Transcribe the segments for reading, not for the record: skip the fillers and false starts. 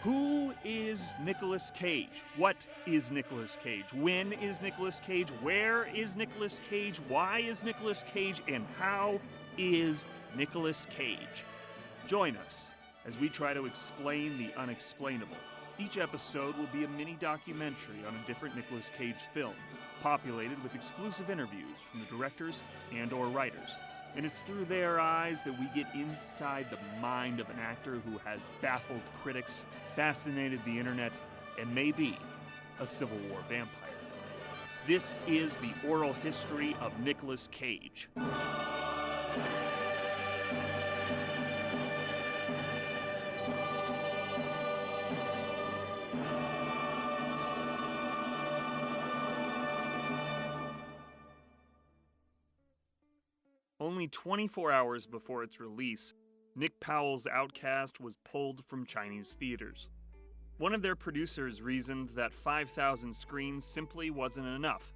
Who is Nicolas Cage? What is Nicolas Cage? When is Nicolas Cage? Where is Nicolas Cage? Why is Nicolas Cage? And how is Nicolas Cage? Join us as we try to explain the unexplainable. Each episode will be a mini documentary on a different Nicolas Cage film, populated with exclusive interviews from the directors and/or writers. And it's through their eyes that we get inside the mind of an actor who has baffled critics, fascinated the internet, and may be a Civil War vampire. This is the oral history of Nicolas Cage. Only 24 hours before its release, Nick Powell's Outcast was pulled from Chinese theaters. One of their producers reasoned that 5,000 screens simply wasn't enough,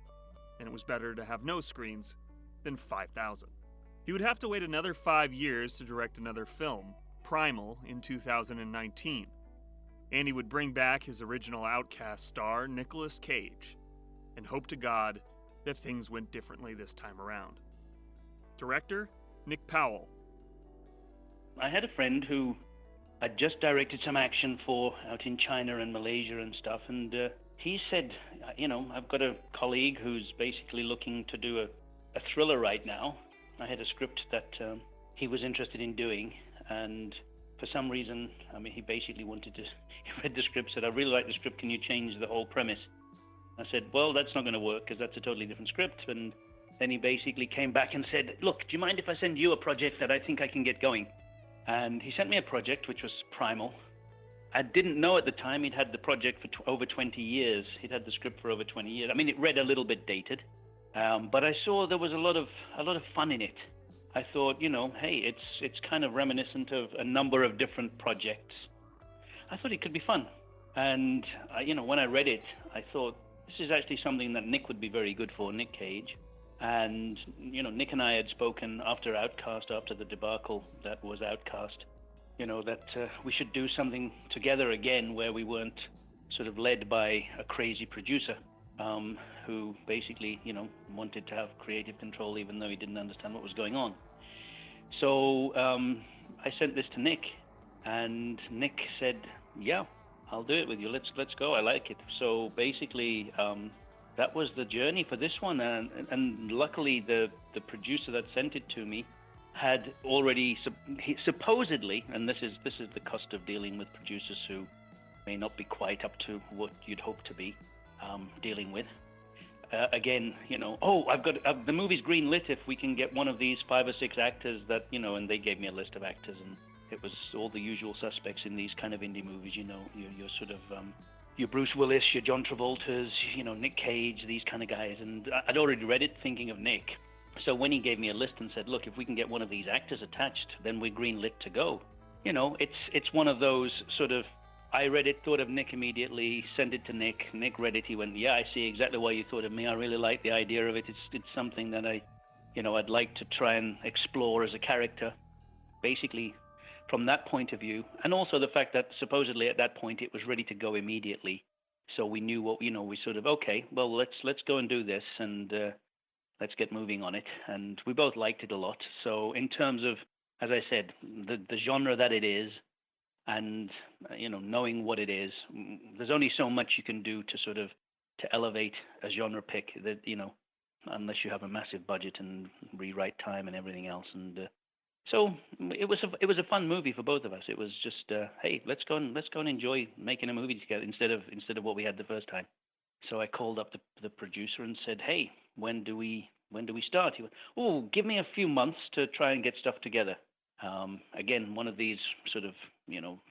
and it was better to have no screens than 5,000. He would have to wait another 5 years to direct another film, Primal, in 2019. And he would bring back his original Outcast star, Nicolas Cage, and hope to God that things went differently this time around. Director, Nick Powell. I had a friend who had just directed some action for out in China and Malaysia and stuff, and he said, I've got a colleague who's basically looking to do a thriller right now. I had a script that he was interested in doing, and for some reason, he basically he read the script, said, I really like the script, can you change the whole premise? I said, well, that's not going to work because that's a totally different script, and then he basically came back and said, look, do you mind if I send you a project that I think I can get going? And he sent me a project, which was Primal. I didn't know at the time he'd had the project for over 20 years. He'd had the script for over 20 years. It read a little bit dated, but I saw there was a lot of fun in it. I thought, hey, it's kind of reminiscent of a number of different projects. I thought it could be fun. And, when I read it, I thought, this is actually something that Nick would be very good for, Nick Cage. And, Nick and I had spoken after the debacle that was Outcast, that we should do something together again where we weren't sort of led by a crazy producer who basically, wanted to have creative control even though he didn't understand what was going on. So I sent this to Nick, and Nick said, yeah, I'll do it with you. Let's go. I like it. So basically, that was the journey for this one, and luckily the producer that sent it to me had already supposedly, and this is the cost of dealing with producers who may not be quite up to what you'd hope to be dealing with. Again, I've got the movie's greenlit if we can get one of these 5 or 6 actors that, and they gave me a list of actors, and it was all the usual suspects in these kind of indie movies. You're sort of your Bruce Willis, your John Travoltas, Nick Cage, these kind of guys. And I'd already read it thinking of Nick. So when he gave me a list and said, look, if we can get one of these actors attached, then we're green-lit to go. It's one of those sort of, I read it, thought of Nick immediately, sent it to Nick. Nick read it, he went, yeah, I see exactly why you thought of me. I really like the idea of it. It's something that I'd like to try and explore as a character. Basically, from that point of view, and also the fact that supposedly at that point it was ready to go immediately, so we knew what we sort of, okay, well let's go and do this, and let's get moving on it, and we both liked it a lot. So in terms of, as I said, the genre that it is, and knowing what it is, there's only so much you can do to elevate a genre pick that unless you have a massive budget and rewrite time and everything else. And so it was a fun movie for both of us. It was just, hey, let's go and enjoy making a movie together instead of what we had the first time. So I called up the producer and said, hey, when do we start? He went, oh, give me a few months to try and get stuff together. Again, one of these sort of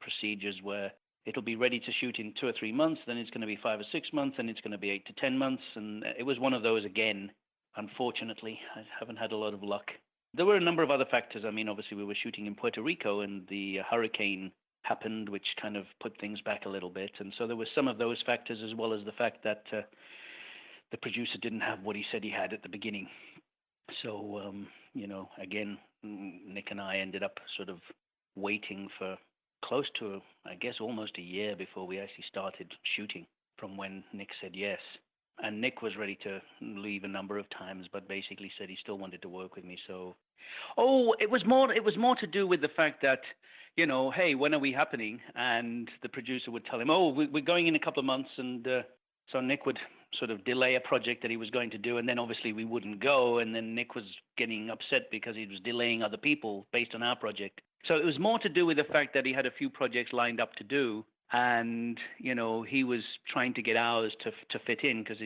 procedures where it'll be ready to shoot in 2 or 3 months, then it's going to be 5 or 6 months, and it's going to be 8 to 10 months, and it was one of those again. Unfortunately, I haven't had a lot of luck. There were a number of other factors. Obviously we were shooting in Puerto Rico and the hurricane happened, which kind of put things back a little bit. And so there were some of those factors, as well as the fact that the producer didn't have what he said he had at the beginning. So, again, Nick and I ended up sort of waiting for close to, I guess, almost a year before we actually started shooting from when Nick said yes. And Nick was ready to leave a number of times, but basically said he still wanted to work with me. So, it was more to do with the fact that, hey, when are we happening? And the producer would tell him, we're going in a couple of months, and so Nick would sort of delay a project that he was going to do, and then obviously we wouldn't go, and then Nick was getting upset because he was delaying other people based on our project. So it was more to do with the fact that he had a few projects lined up to do, and he was trying to get ours to fit in because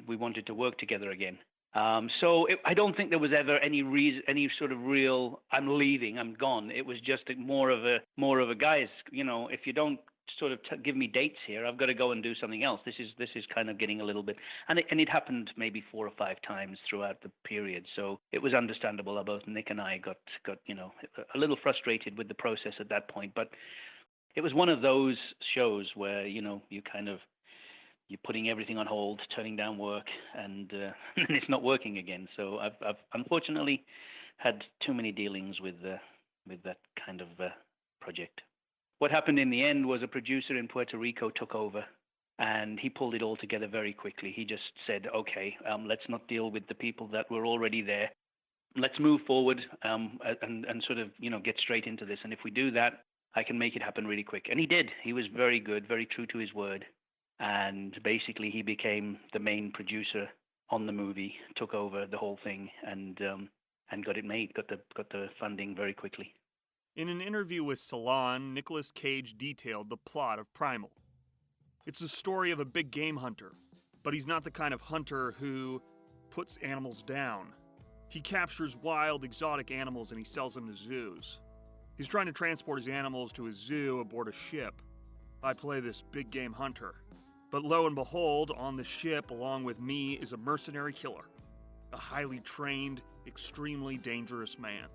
we wanted to work together again. I don't think there was ever any sort of real I'm leaving, I'm gone. It was just more of a guys, if you don't sort of give me dates here, I've got to go and do something else. This is kind of getting a little bit, and it happened maybe 4 or 5 times throughout the period. So it was understandable that both Nick and I got a little frustrated with the process at that point. But it was one of those shows where you're putting everything on hold, turning down work, and it's not working again. So I've unfortunately had too many dealings with that kind of project. What happened in the end was a producer in Puerto Rico took over, and he pulled it all together very quickly. He just said, okay, let's not deal with the people that were already there. Let's move forward and sort of, get straight into this. And if we do that, I can make it happen really quick. And he did. He was very good, very true to his word. And basically he became the main producer on the movie, took over the whole thing, and got it made, got the funding very quickly. In an interview with Salon, Nicolas Cage detailed the plot of Primal. It's the story of a big game hunter, but he's not the kind of hunter who puts animals down. He captures wild, exotic animals and he sells them to zoos. He's trying to transport his animals to a zoo aboard a ship. I play this big game hunter. But lo and behold, on the ship along with me is a mercenary killer, a highly trained, extremely dangerous man.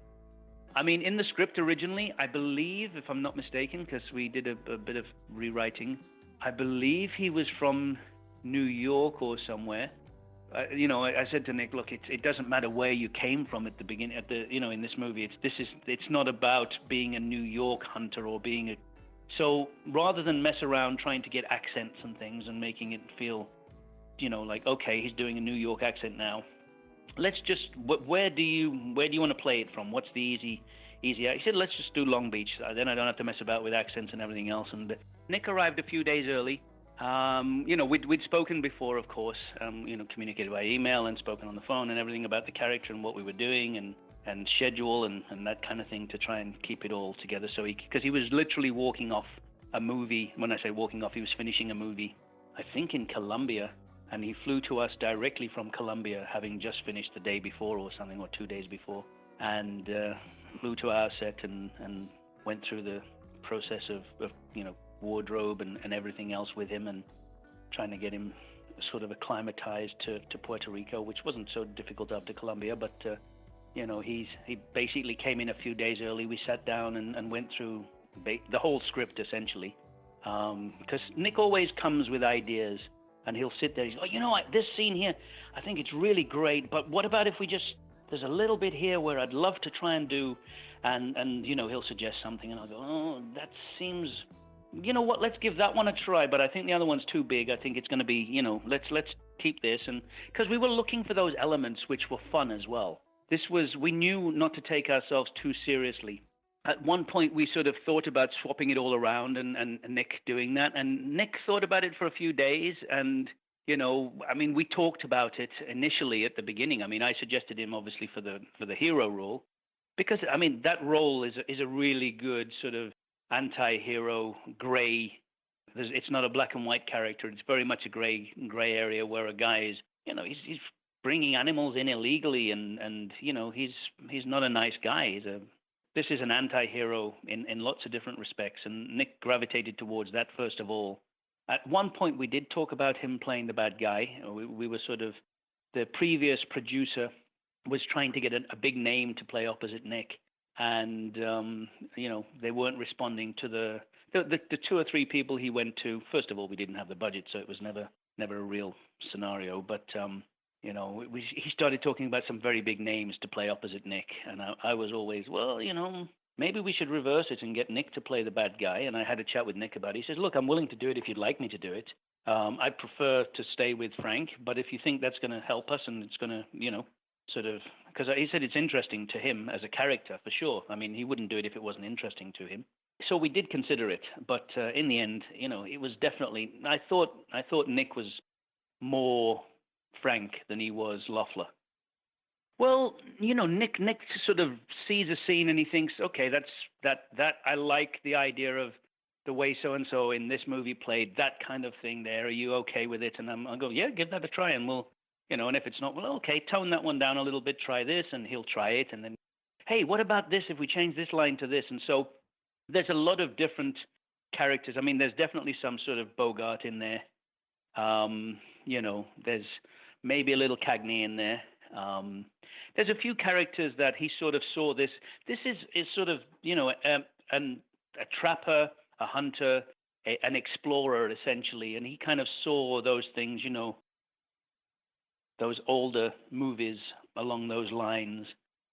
I mean, in the script originally, I believe, if I'm not mistaken, because we did a bit of rewriting, I believe he was from New York or somewhere. I said to Nick, look, it doesn't matter where you came from at the beginning, in this movie. It's not about being a New York hunter or being a. So rather than mess around trying to get accents and things and making it feel, like, okay, he's doing a New York accent now. Let's just, where do you want to play it from? What's the easy? He said, let's just do Long Beach. Then I don't have to mess about with accents and everything else. And Nick arrived a few days early. We'd spoken before, of course, communicated by email and spoken on the phone and everything about the character and what we were doing and schedule and that kind of thing to try and keep it all together. So because he was literally walking off a movie. When I say walking off, he was finishing a movie, I think in Colombia. And he flew to us directly from Colombia, having just finished the day before or something, or 2 days before, and flew to our set and went through the process of wardrobe and everything else with him, and trying to get him sort of acclimatized to Puerto Rico, which wasn't so difficult after Colombia, but he basically came in a few days early. We sat down and went through the whole script essentially, because Nick always comes with ideas. And he'll sit there, he's like, this scene here, I think it's really great, but what about if there's a little bit here where I'd love to try and do, and he'll suggest something, and I'll go, that seems, let's give that one a try, but I think the other one's too big. I think it's going to be, let's keep this, and because we were looking for those elements which were fun as well. We knew not to take ourselves too seriously. At one point, we sort of thought about swapping it all around and Nick doing that. And Nick thought about it for a few days. And, we talked about it initially at the beginning. I suggested him, obviously, for the hero role. Because, that role is a really good sort of anti-hero, gray. It's not a black and white character. It's very much a gray area where a guy is, he's bringing animals in illegally. And he's not a nice guy. This is an anti-hero in lots of different respects, and Nick gravitated towards that first of all. At one point, we did talk about him playing the bad guy. We were sort of, the previous producer was trying to get a big name to play opposite Nick, and they weren't responding to the 2 or 3 people he went to. First of all, we didn't have the budget, so it was never a real scenario, but. He started talking about some very big names to play opposite Nick, and I was always, maybe we should reverse it and get Nick to play the bad guy. And I had a chat with Nick about it. He says, look, I'm willing to do it if you'd like me to do it. I prefer to stay with Frank, but if you think that's going to help us and it's going to, sort of, because he said it's interesting to him as a character, for sure. I mean, he wouldn't do it if it wasn't interesting to him. So we did consider it, but in the end, it was definitely, I thought Nick was more Frank than he was Loeffler. Well, Nick sort of sees a scene and he thinks, okay, that I like the idea of the way so-and-so in this movie played that kind of thing there. Are you okay with it? And I'll go, yeah, give that a try. And we'll, and if it's not, well, okay, tone that one down a little bit, try this, and he'll try it. And then, hey, what about this if we change this line to this? And so there's a lot of different characters. I mean, there's definitely some sort of Bogart in there. There's maybe a little Cagney in there. There's a few characters that he sort of saw this. This is sort of, a trapper, a hunter, an explorer, essentially. And he kind of saw those things, those older movies along those lines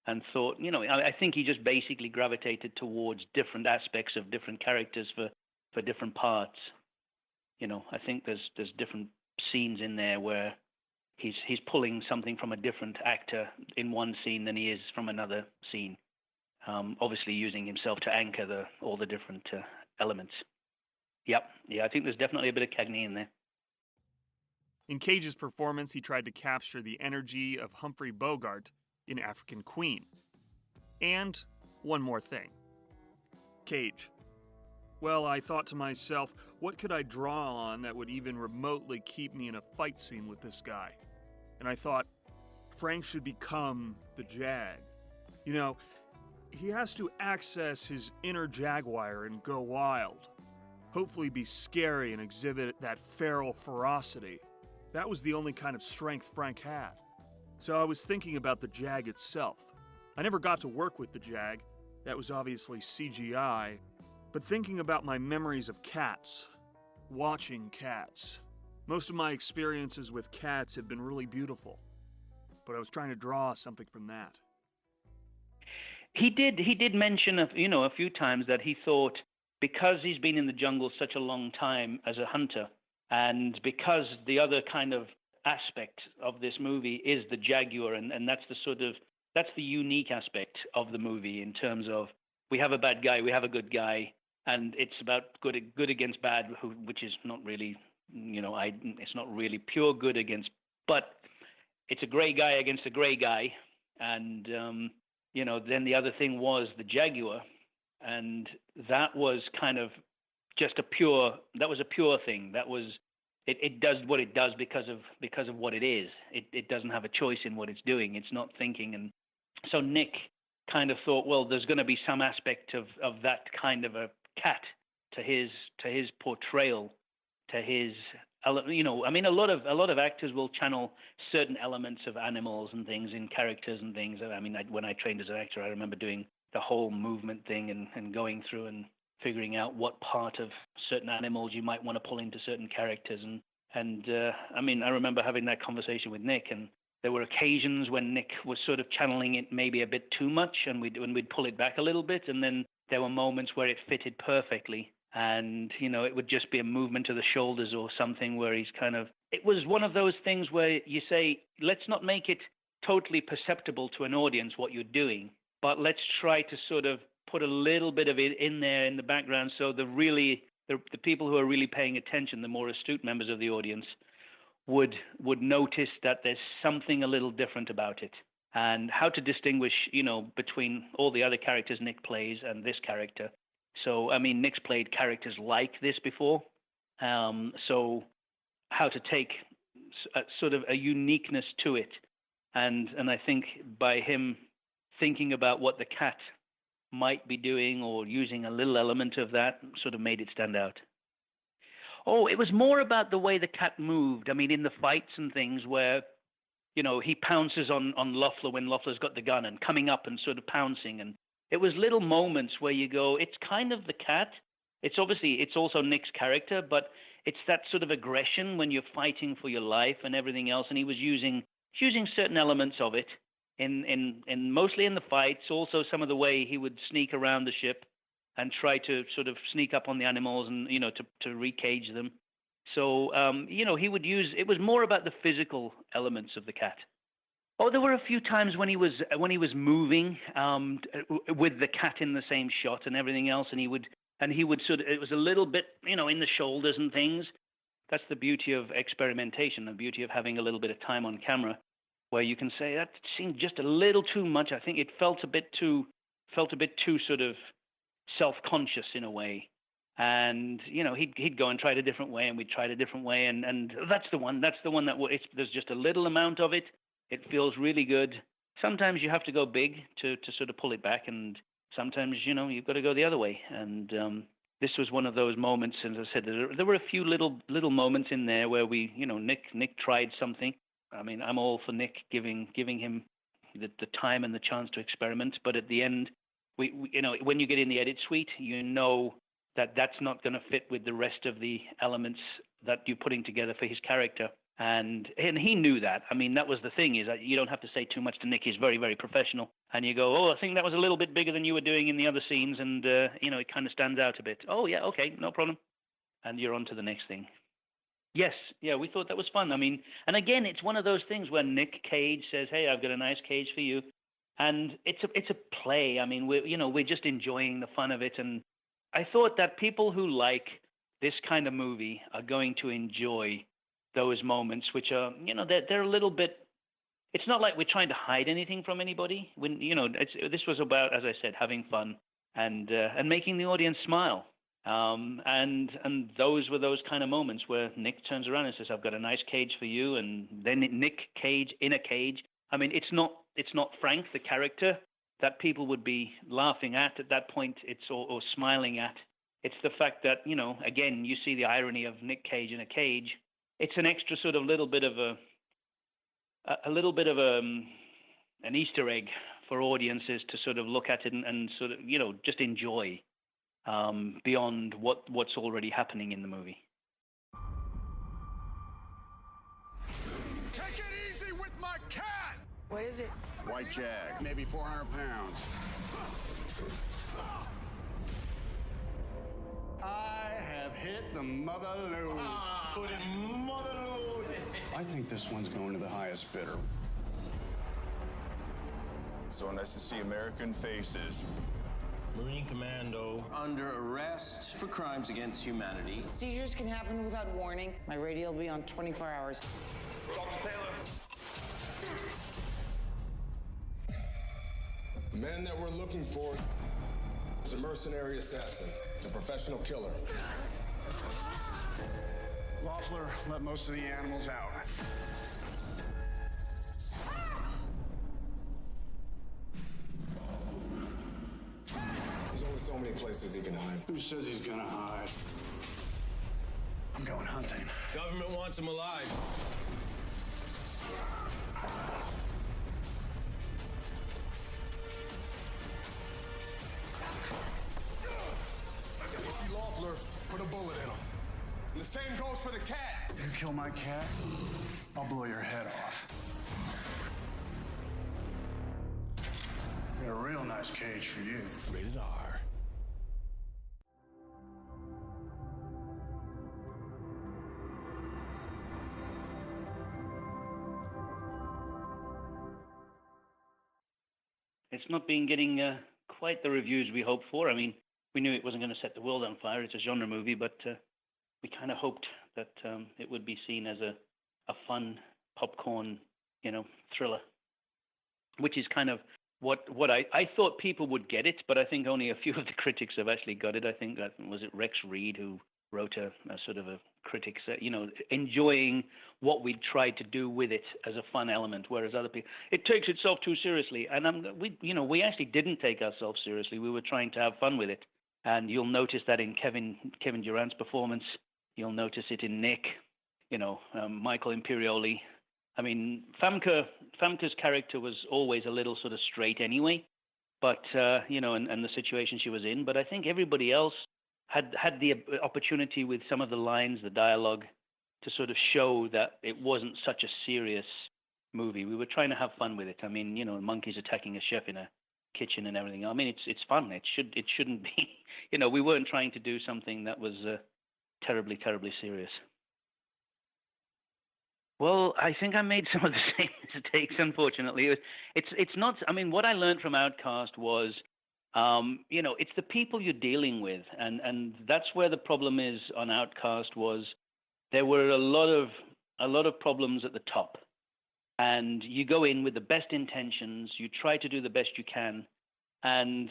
and thought, I think he just basically gravitated towards different aspects of different characters for different parts. I think there's different scenes in there where he's pulling something from a different actor in one scene than he is from another scene. Obviously using himself to anchor all the different elements. Yeah, I think there's definitely a bit of Cagney in there. In Cage's performance, he tried to capture the energy of Humphrey Bogart in African Queen. And one more thing. Cage. Well, I thought to myself, what could I draw on that would even remotely keep me in a fight scene with this guy? And I thought, Frank should become the Jag. He has to access his inner jaguar and go wild. Hopefully be scary and exhibit that feral ferocity. That was the only kind of strength Frank had. So I was thinking about the Jag itself. I never got to work with the Jag. That was obviously CGI. But thinking about my memories of cats, watching cats. Most of my experiences with cats have been really beautiful. But I was trying to draw something from that. He did mention a few times that he thought, because he's been in the jungle such a long time as a hunter, and because the other kind of aspect of this movie is the jaguar, and that's the unique aspect of the movie in terms of we have a bad guy, we have a good guy, and it's about good against bad, which is not really, it's not really pure good against, but it's a gray guy against a gray guy, and then the other thing was the jaguar, and that was kind of just a pure thing. That was it does what it does because of what it is. It doesn't have a choice in what it's doing. It's not thinking. And so Nick kind of thought, well, there's going to be some aspect of that kind of a cat to his portrayal, to his a lot of actors will channel certain elements of animals and things in characters and things. I mean, when I trained as an actor, I remember doing the whole movement thing and going through and figuring out what part of certain animals you might want to pull into certain characters. And I remember having that conversation with Nick, and there were occasions when Nick was sort of channeling it maybe a bit too much, and we'd pull it back a little bit, and then there were moments where it fitted perfectly. And, it would just be a movement to the shoulders or something where he's kind of... It was one of those things where you say, let's not make it totally perceptible to an audience what you're doing, but let's try to sort of put a little bit of it in there in the background so the people who are really paying attention, the more astute members of the audience, would notice that there's something a little different about it. And how to distinguish, between all the other characters Nick plays and this character. So, Nick's played characters like this before. So how to take sort of a uniqueness to it. And I think by him thinking about what the cat might be doing or using a little element of that sort of made it stand out. Oh, it was more about the way the cat moved. In the fights and things where, he pounces on Loeffler when Loeffler's got the gun and coming up and sort of pouncing. And it was little moments where you go, it's kind of the cat. It's also Nick's character, but it's that sort of aggression when you're fighting for your life and everything else. And he was using certain elements of it in mostly in the fights, also some of the way he would sneak around the ship and try to sort of sneak up on the animals and, to recage them. So, he would use, it was more about the physical elements of the cat. Oh, there were a few times when he was moving with the cat in the same shot and everything else, and he would sort of, it was a little bit, in the shoulders and things. That's the beauty of experimentation, the beauty of having a little bit of time on camera, where you can say that seemed just a little too much. I think it felt a bit too sort of self-conscious in a way. And he'd go and try it a different way, and we'd try it a different way, and that's the one that there's just a little amount of it. It feels really good. Sometimes you have to go big to sort of pull it back, and sometimes you've got to go the other way. And this was one of those moments. As I said, there were a few little moments in there where we, Nick tried something. I mean, I'm all for Nick giving him the time and the chance to experiment. But at the end, we when you get in the edit suite, that's not going to fit with the rest of the elements that you're putting together for his character. And he knew that. I mean, that was the thing, is that you don't have to say too much to Nick. He's very, very professional. And you go, oh, I think that was a little bit bigger than you were doing in the other scenes. And, it kind of stands out a bit. Oh, yeah, okay, no problem. And you're on to the next thing. Yes, yeah, we thought that was fun. I mean, and again, it's one of those things where Nick Cage says, hey, I've got a nice cage for you. And it's a play. I mean, we're just enjoying the fun of it. And I thought that people who like this kind of movie are going to enjoy those moments, which are, they're a little bit. It's not like we're trying to hide anything from anybody. When this was about, as I said, having fun and making the audience smile. And those were those kind of moments where Nick turns around and says, "I've got a nice cage for you." And then Nick Cage in a cage. I mean, it's not Frank the character that people would be laughing at that point. It's or smiling at. It's the fact that again, you see the irony of Nick Cage in a cage. It's an extra sort of little bit of an Easter egg for audiences to sort of look at it and sort of just enjoy beyond what's already happening in the movie. Take it easy with my cat! What is it? White Jag, maybe 400 pounds. I have hit the mother load. Put it mother load. I think this one's going to the highest bidder. So nice to see American faces. Marine Commando. Under arrest for crimes against humanity. Seizures can happen without warning. My radio will be on 24 hours. Dr. Taylor. The man that we're looking for is a mercenary assassin, a professional killer. Loeffler let most of the animals out. There's only so many places he can hide. Who says he's gonna hide? I'm going hunting. Government wants him alive. If you see Loeffler, put a bullet in him. And the same goes for the cat. You kill my cat, I'll blow your head off. Got a real nice cage for you. Rated R. It's not been getting quite the reviews we hoped for. I mean, we knew it wasn't going to set the world on fire. It's a genre movie, but we kind of hoped that it would be seen as a fun popcorn, thriller, which is kind of what I thought people would get it, but I think only a few of the critics have actually got it. I think that was it Rex Reed who wrote a sort of a critic, enjoying what we tried to do with it as a fun element, whereas other people, it takes itself too seriously. And we actually didn't take ourselves seriously. We were trying to have fun with it, and you'll notice that in Kevin Durant's performance. You'll notice it in Nick, Michael Imperioli. I mean, Famke's character was always a little sort of straight anyway, but and the situation she was in. But I think everybody else had the opportunity with some of the lines, the dialogue, to sort of show that it wasn't such a serious movie. We were trying to have fun with it. I mean, monkeys attacking a chef in a kitchen and everything. I mean, it's fun. It shouldn't be. We weren't trying to do something that was terribly, terribly serious. Well, I think I made some of the same mistakes, unfortunately. It's not. I mean, what I learned from Outcast was, it's the people you're dealing with, and that's where the problem is on Outcast. Was there were a lot of problems at the top, and you go in with the best intentions, you try to do the best you can, and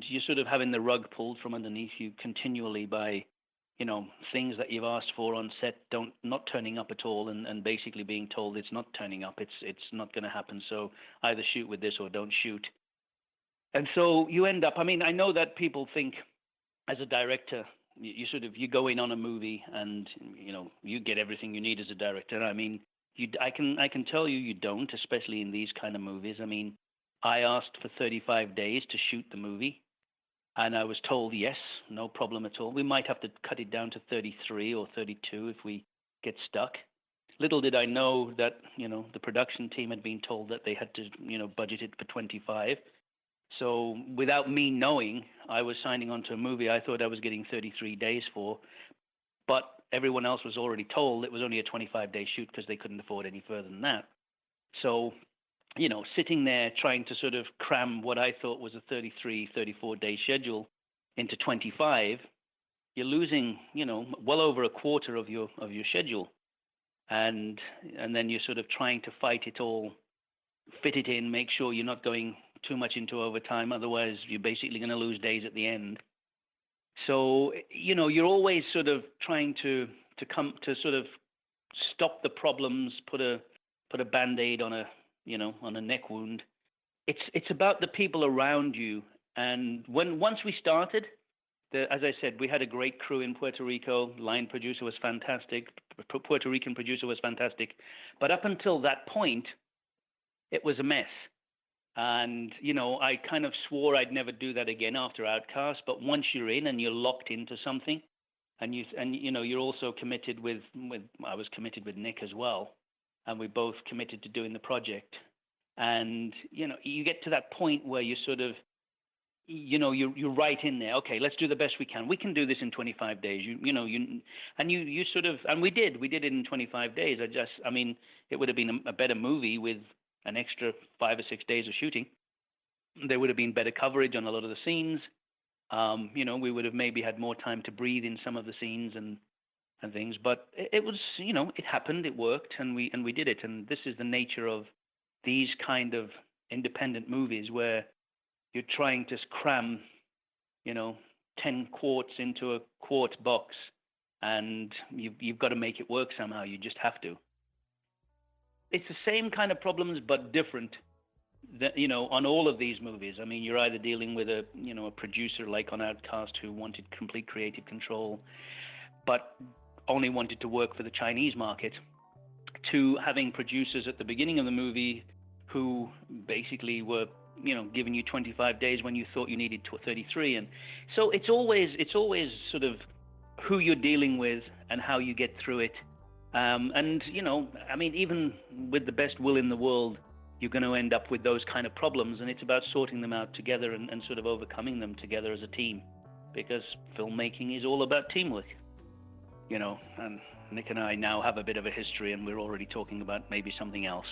you're sort of having the rug pulled from underneath you continually by things that you've asked for on set not turning up at all, and basically being told it's not turning up, it's not going to happen, so either shoot with this or don't shoot. And so you end up, I mean, I know that people think as a director, you go in on a movie and, you get everything you need as a director. I mean, I can tell you don't, especially in these kind of movies. I mean, I asked for 35 days to shoot the movie, and I was told, yes, no problem at all. We might have to cut it down to 33 or 32 if we get stuck. Little did I know that, the production team had been told that they had to, budget it for 25. So without me knowing, I was signing on to a movie I thought I was getting 33 days for, but everyone else was already told it was only a 25-day shoot because they couldn't afford any further than that. So, sitting there trying to sort of cram what I thought was a 33, 34-day schedule into 25, you're losing, well over a quarter of your schedule. And then you're sort of trying to fight it all, fit it in, make sure you're not going too much into overtime. Otherwise, you're basically going to lose days at the end. So, you're always sort of trying to come to sort of stop the problems, put a Band-Aid on a neck wound. It's about the people around you. And once we started, as I said, we had a great crew in Puerto Rico. Line producer was fantastic. Puerto Rican producer was fantastic. But up until that point, it was a mess. And, I kind of swore I'd never do that again after Outcast. But once you're in and you're locked into something, and you're also committed with I was committed with Nick as well, and we both committed to doing the project. And, you get to that point where you sort of, you're right in there. Okay, let's do the best we can. We can do this in 25 days. You sort of, and we did it in 25 days. I mean, it would have been a better movie with an extra 5 or 6 days of shooting. There would have been better coverage on a lot of the scenes. We would have maybe had more time to breathe in some of the scenes and things. But it was, it happened, it worked, and we did it. And this is the nature of these kind of independent movies where you're trying to cram, 10 quarts into a quart box, and you've got to make it work somehow. You just have to. It's the same kind of problems, but different, on all of these movies. I mean, you're either dealing with a producer like on Outcast who wanted complete creative control, but only wanted to work for the Chinese market, to having producers at the beginning of the movie who basically were, giving you 25 days when you thought you needed 33. And so it's always sort of who you're dealing with and how you get through it. I mean, even with the best will in the world, you're going to end up with those kind of problems, and it's about sorting them out together and sort of overcoming them together as a team, because filmmaking is all about teamwork, and Nick and I now have a bit of a history, and we're already talking about maybe something else.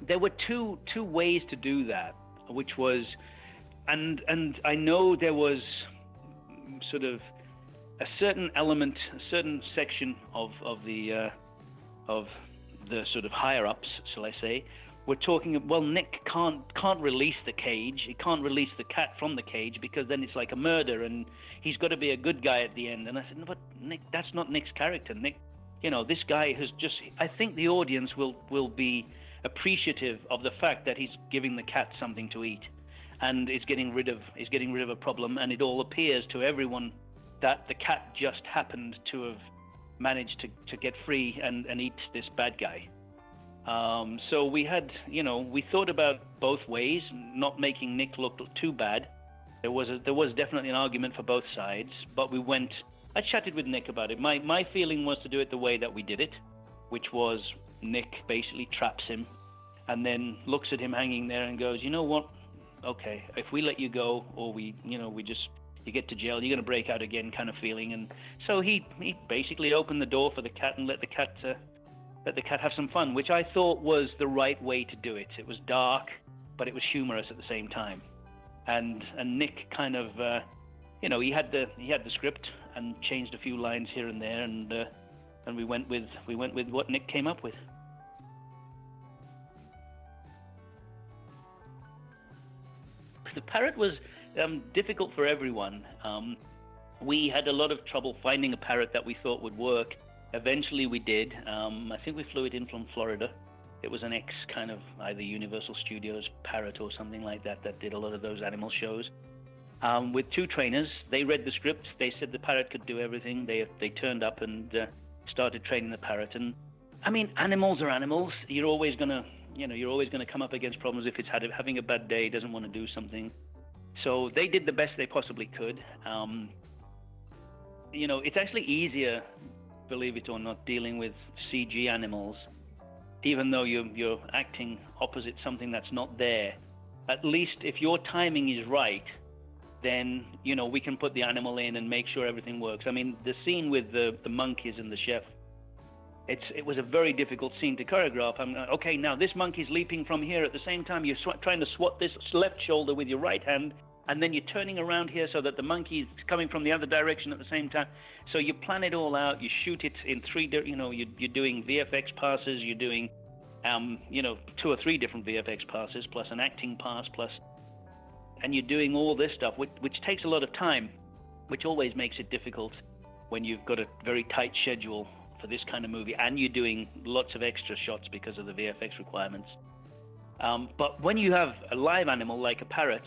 there were two ways to do that, which was, and I know there was sort of a certain element, a certain section of the sort of higher ups, shall I say, were talking. Well, Nick can't release the cage. He can't release the cat from the cage because then it's like a murder, and he's got to be a good guy at the end. And I said, no, but Nick, that's not Nick's character. Nick, this guy has just. I think the audience will be appreciative of the fact that he's giving the cat something to eat, and is getting rid of a problem, and it all appears to everyone that the cat just happened to have managed to get free and eat this bad guy. So we had, we thought about both ways, not making Nick look too bad. There was definitely an argument for both sides, but I chatted with Nick about it. My feeling was to do it the way that we did it, which was Nick basically traps him and then looks at him hanging there and goes, you know what? Okay, if we let you go, or you get to jail, you're going to break out again kind of feeling. And so he basically opened the door for the cat and let the cat have some fun, which I thought was the right way to do it. It was dark, but it was humorous at the same time. And Nick kind of, he had the script and changed a few lines here and there, and we went with what Nick came up with. The parrot was difficult for everyone. We had a lot of trouble finding a parrot that we thought would work. Eventually we did. I think we flew it in from Florida. It was an ex kind of either Universal Studios parrot or something like that did a lot of those animal shows. With two trainers, they read the script. They said the parrot could do everything. They turned up and started training the parrot. And I mean, animals are animals. You're always gonna come up against problems if it's having a bad day, doesn't want to do something. So they did the best they possibly could. It's actually easier, believe it or not, dealing with CG animals, even though you're acting opposite something that's not there. At least if your timing is right, then we can put the animal in and make sure everything works. I mean, the scene with the monkeys and the chef, it was a very difficult scene to choreograph. Okay, now this monkey's leaping from here at the same time. You're trying to swat this left shoulder with your right hand, and then you're turning around here so that the monkey's coming from the other direction at the same time. So you plan it all out. You shoot it in you're doing VFX passes. You're doing, 2 or 3 different VFX passes plus an acting pass and you're doing all this stuff, which takes a lot of time, which always makes it difficult when you've got a very tight schedule for this kind of movie, and you're doing lots of extra shots because of the VFX requirements. But when you have a live animal like a parrot,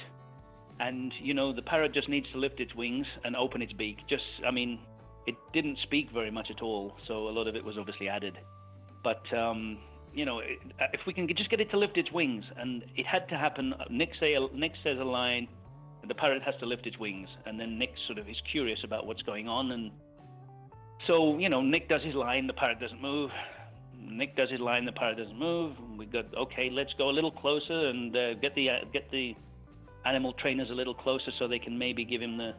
and the parrot just needs to lift its wings and open its beak. It didn't speak very much at all, so a lot of it was obviously added. But if we can just get it to lift its wings, and it had to happen. Nick says a line, and the parrot has to lift its wings, and then Nick sort of is curious about what's going on, and so, Nick does his line, the parrot doesn't move. Nick does his line, the parrot doesn't move. We got, okay, let's go a little closer and get the animal trainers a little closer so they can maybe give him the,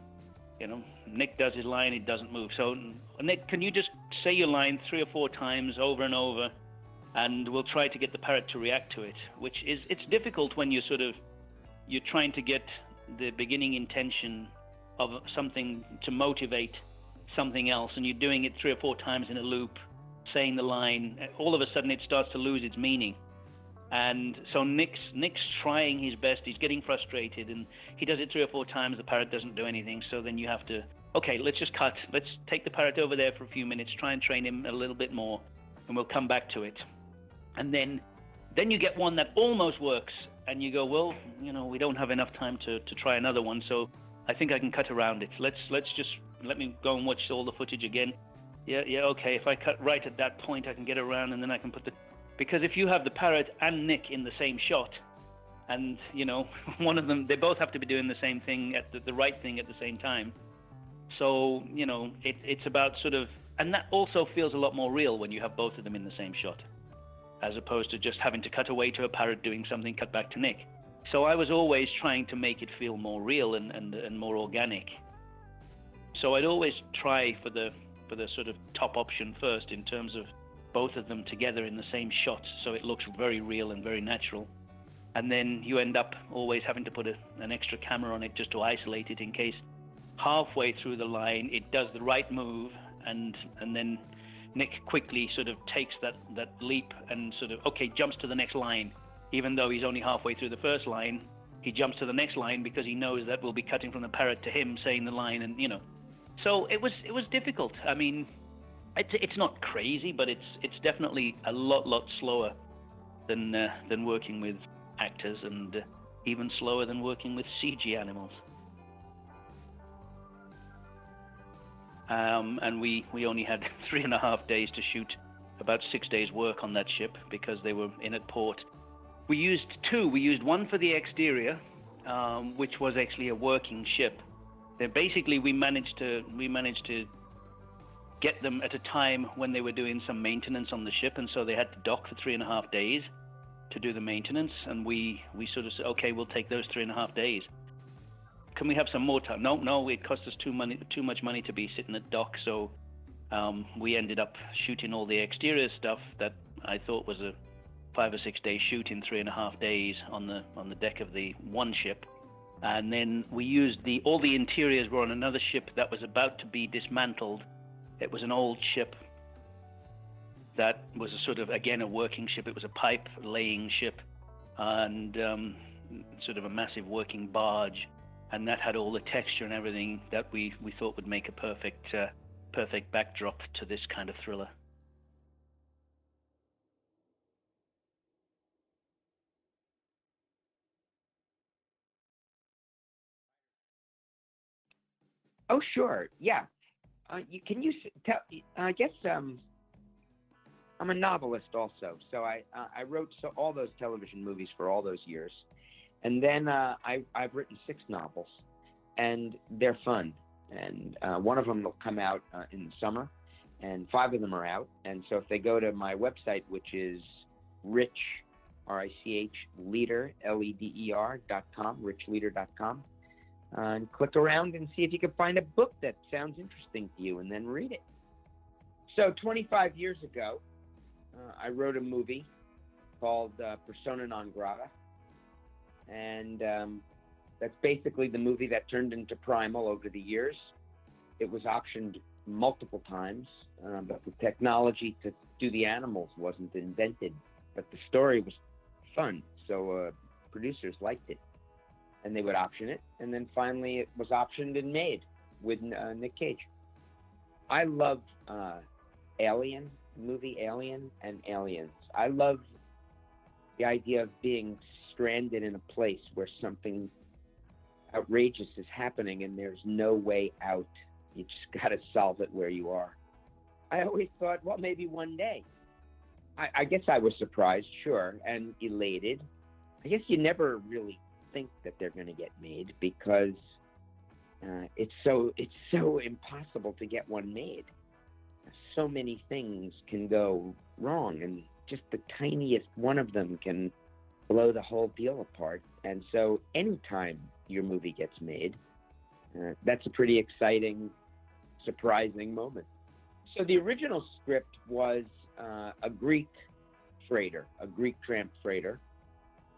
Nick does his line, it doesn't move. So, Nick, can you just say your line 3 or 4 times over and over, and we'll try to get the parrot to react to it, it's difficult when you're trying to get the beginning intention of something to motivate something else, and you're doing it 3 or 4 times in a loop, saying the line. All of a sudden it starts to lose its meaning, and so Nick's trying his best. He's getting frustrated, and he does it 3 or 4 times. The parrot doesn't do anything, so then you have to, okay, let's just cut. Let's take the parrot over there for a few minutes, try and train him a little bit more, and we'll come back to it. And then you get one that almost works, and you go, well, we don't have enough time to try another one, so I think I can cut around it. Let me go and watch all the footage again. Yeah, okay, if I cut right at that point, I can get around, and then I can put because if you have the parrot and Nick in the same shot, and, one of them, they both have to be doing the same thing, the right thing at the same time. So, it's about sort of, and that also feels a lot more real when you have both of them in the same shot, as opposed to just having to cut away to a parrot doing something, cut back to Nick. So I was always trying to make it feel more real and more organic. So I'd always try for the sort of top option first in terms of both of them together in the same shot, so it looks very real and very natural. And then you end up always having to put an extra camera on it just to isolate it in case halfway through the line it does the right move, and then Nick quickly sort of takes that leap and sort of, okay, jumps to the next line. Even though he's only halfway through the first line, he jumps to the next line because he knows that we'll be cutting from the parrot to him saying the line, and So it was difficult. I mean, it's not crazy, but it's definitely a lot slower than working with actors, and even slower than working with CG animals. And we only had 3.5 days to shoot about 6 days work on that ship because they were in at port. We used two. We used one for the exterior, which was actually a working ship. Then basically we managed to get them at a time when they were doing some maintenance on the ship, and so they had to dock for 3.5 days to do the maintenance. And we sort of said, okay, we'll take those 3.5 days. Can we have some more time? No, it cost us too much money to be sitting at dock. So we ended up shooting all the exterior stuff that I thought was a 5 or 6 day shoot in 3.5 days on the deck of the one ship. And then we used all the interiors were on another ship that was about to be dismantled. It was an old ship that was a sort of, again, a working ship. It was a pipe laying ship, and sort of a massive working barge. And that had all the texture and everything that we thought would make a perfect backdrop to this kind of thriller. Oh, sure. Yeah. Can you tell? I guess I'm a novelist also, so I wrote all those television movies for all those years, and then I've written 6 novels, and they're fun. And one of them will come out in the summer, and 5 of them are out. And so if they go to my website, which is Rich, R-I-C-H, Leader, L-E-D-E-R.com, richleader.com, and click around and see if you can find a book that sounds interesting to you, and then read it. So 25 years ago, I wrote a movie called Persona Non Grata, and that's basically the movie that turned into Primal over the years. It was optioned multiple times, but the technology to do the animals wasn't invented, but the story was fun, so producers liked it, and they would option it, and then finally it was optioned and made with Nick Cage. I love Alien, movie Alien, and Aliens. I love the idea of being stranded in a place where something outrageous is happening and there's no way out. You just got to solve it where you are. I always thought, well, maybe one day. I guess I was surprised, sure, and elated. I guess you never really think that they're going to get made because it's so impossible to get one made. So many things can go wrong, and just the tiniest one of them can blow the whole deal apart. And so anytime your movie gets made, that's a pretty exciting, surprising moment. So the original script was a Greek freighter, a Greek tramp freighter.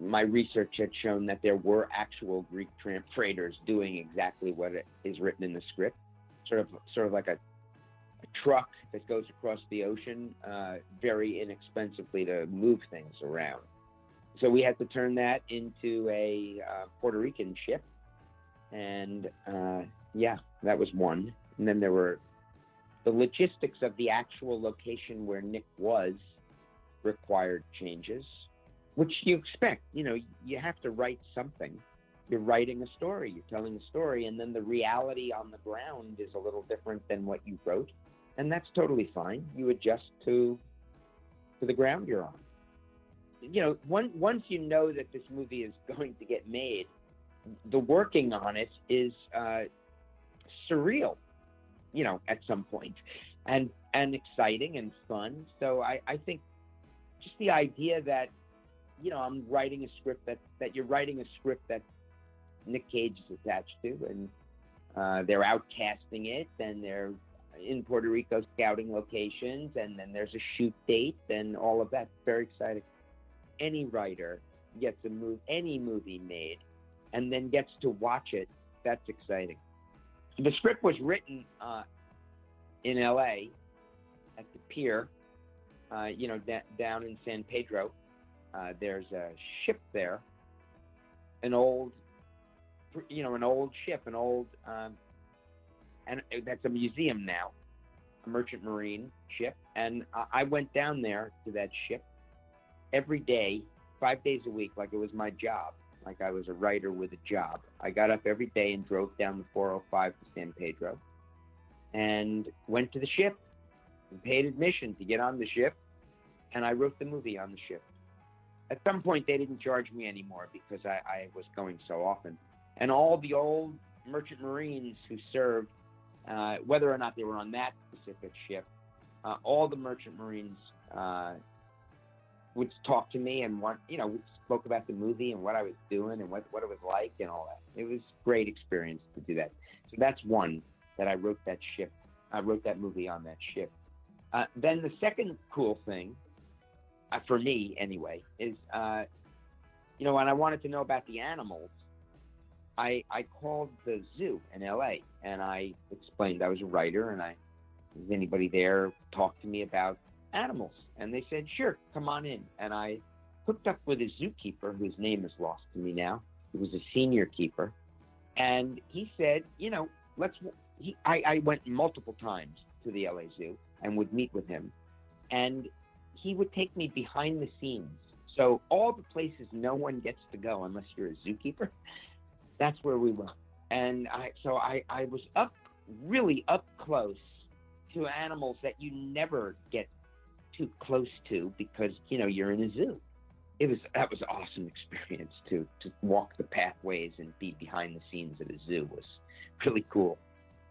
My research had shown that there were actual Greek tramp freighters doing exactly what is written in the script, sort of like a truck that goes across the ocean very inexpensively to move things around. So we had to turn that into a Puerto Rican ship, and that was one. And then there were the logistics of the actual location where Nick was required changes, which you expect. You have to write something. You're writing a story, you're telling a story, and then the reality on the ground is a little different than what you wrote, and that's totally fine. You adjust to the ground you're on. Once you know that this movie is going to get made, the working on it is surreal, at some point, and exciting and fun. So I think just the idea that, I'm writing a script that you're writing a script that Nick Cage is attached to, and they're outcasting it, and they're in Puerto Rico scouting locations, and then there's a shoot date and all of that. Very exciting. Any writer gets any movie made and then gets to watch it. That's exciting. The script was written in L.A. at the pier, down in San Pedro. There's a ship there, an old ship, and that's a museum now, a merchant marine ship. And I went down there to that ship every day, 5 days a week, like it was my job, like I was a writer with a job. I got up every day and drove down the 405 to San Pedro and went to the ship and paid admission to get on the ship, and I wrote the movie on the ship. At some point, they didn't charge me anymore because I was going so often. And all the old merchant marines who served, whether or not they were on that specific ship, all the merchant marines would talk to me and we spoke about the movie and what I was doing and what it was like and all that. It was a great experience to do that. So that's one that I wrote that ship. I wrote that movie on that ship. Then the second cool thing, for me anyway, is, when I wanted to know about the animals, I called the zoo in LA and I explained I was a writer and is anybody there talk to me about animals? And they said, sure, come on in. And I hooked up with a zookeeper whose name is lost to me now. He was a senior keeper. And he said, I went multiple times to the LA Zoo and would meet with him. And he would take me behind the scenes. So all the places no one gets to go unless you're a zookeeper, that's where we went. And I was really up close to animals that you never get too close to because, you're in a zoo. That was an awesome experience to walk the pathways and be behind the scenes at a zoo was really cool.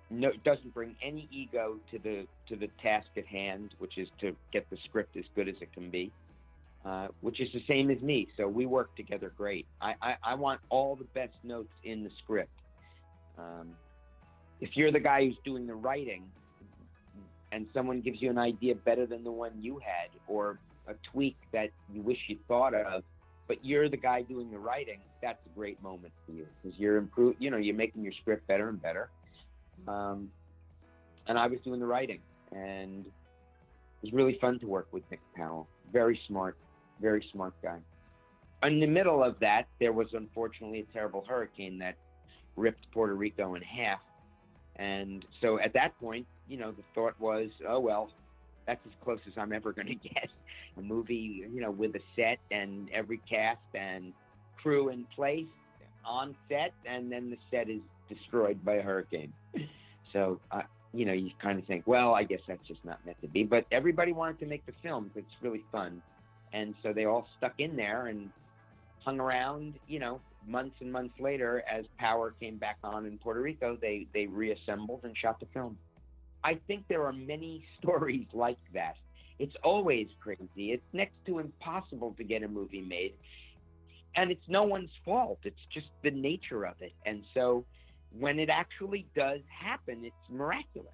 No, it doesn't bring any ego to the task at hand, which is to get the script as good as it can be, which is the same as me. So we work together great. I want all the best notes in the script. If you're the guy who's doing the writing and someone gives you an idea better than the one you had or a tweak that you wish you'd thought of, but you're the guy doing the writing, that's a great moment for you because you're you're making your script better and better. And I was doing the writing, and it was really fun to work with Nick Powell. Very smart guy. In the middle of that, there was unfortunately a terrible hurricane that ripped Puerto Rico in half. And so at that point, the thought was, oh, well, that's as close as I'm ever going to get. A movie, with a set and every cast and crew in place on set, and then the set is destroyed by a hurricane. So, you kind of think, well, I guess that's just not meant to be. But everybody wanted to make the film because it's really fun. And so they all stuck in there and hung around, months and months later as power came back on in Puerto Rico, they reassembled and shot the film. I think there are many stories like that. It's always crazy. It's next to impossible to get a movie made. And it's no one's fault. It's just the nature of it. And so when it actually does happen, it's miraculous.